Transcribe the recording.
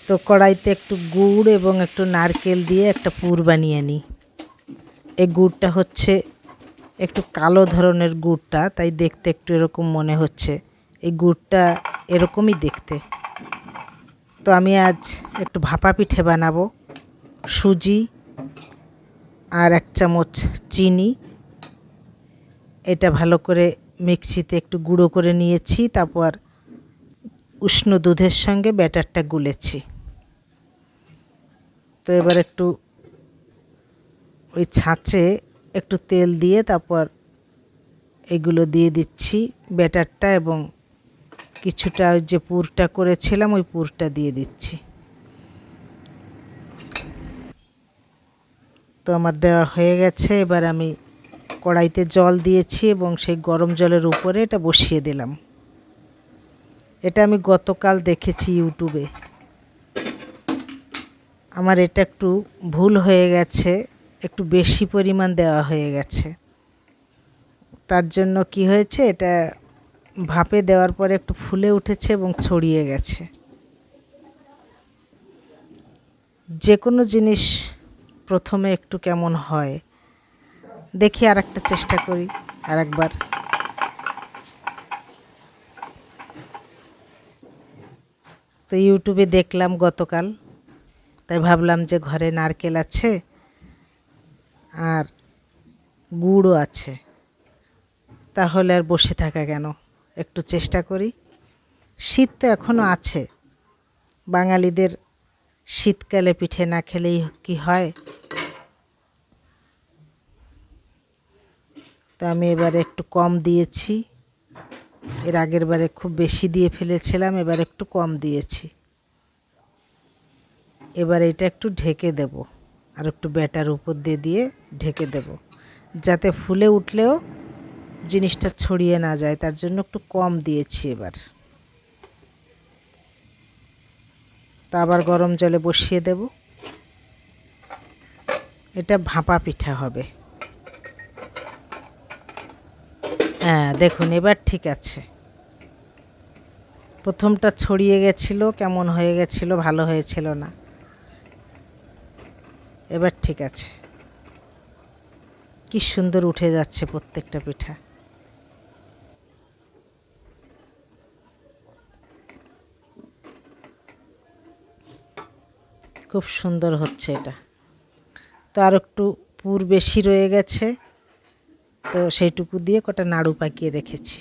তো কড়াইতে একটু গুড় এবং একটু নারকেল দিয়ে একটা পুর বানিয়ে নিই। এই গুড়টা হচ্ছে একটু কালো ধরনের গুড়টা, তাই দেখতে একটু এরকম মনে হচ্ছে। এই গুড়টা এরকমই দেখতে। তো আমি আজ একটু ভাপা পিঠে বানাবো। সুজি আর 1 চামচ চিনি, এটা ভালো করে মিক্সিতে একটু গুঁড়ো করে নিয়েছি। তারপর উষ্ণ দুধের সঙ্গে ব্যাটারটা গুলেছি। তো এবার একটু ওই ছাঁচে একটু তেল দিয়ে তারপর এগুলো দিয়ে দিচ্ছি ব্যাটারটা, এবং কিছুটা ওই যে পুরটা করেছিলাম ওই পুরটা দিয়ে দিচ্ছি। তো আমার দেওয়া হয়ে গেছে। এবার আমি কড়াইতে জল দিয়েছি এবং সেই গরম জলের উপরে এটা বসিয়ে দিলাম। এটা আমি গতকাল দেখেছি ইউটিউবে। আমার এটা একটু ভুল হয়ে গেছে, একটু বেশি পরিমাণ দেওয়া হয়ে গেছে। তার জন্য কি হয়েছে, এটা ভাপে দেওয়ার পরে একটু ফুলে উঠেছে এবং ছড়িয়ে গেছে। যে কোনো জিনিস প্রথমে একটু কেমন হয়, দেখি আর একটা চেষ্টা করি আর একবার। তো ইউটিউবে দেখলাম গতকাল, তাই ভাবলাম যে ঘরে নারকেল আছে আর গুড়ও আছে, তাহলে আর বসে থাকা কেন, একটু চেষ্টা করি। শীত তো এখনও আছে, বাঙালিদের শীতকালে পিঠে না খেলেই কি হয়। তো আমি এবারে একটু কম দিয়েছি, এর আগের বারে খুব বেশি দিয়ে ফেলেছিলাম, এবার একটু কম দিয়েছি। এবার এটা একটু ঢেকে দেব, আর একটু ব্যাটার উপর দিয়ে দিয়ে ঢেকে দেব, যাতে ফুলে উঠলেও জিনিসটা ছড়িয়ে না যায়, তার জন্য একটু কম দিয়েছি এবার। তা আবার গরম জলে বসিয়ে দেব। এটা ভাপা পিঠা হবে। হ্যাঁ দেখুন, এবার ঠিক আছে। প্রথমটা ছড়িয়ে গেছিল, কেমন হয়ে গেছিল, ভালো হয়েছিল না। এবার ঠিক আছে, কি সুন্দর উঠে যাচ্ছে প্রত্যেকটা পিঠা। খুব সুন্দর হচ্ছে এটা। তো আর একটু পুর বেশি রয়ে গেছে, তো সেইটুকু দিয়ে কটা নাড়ু পাকিয়ে রেখেছি।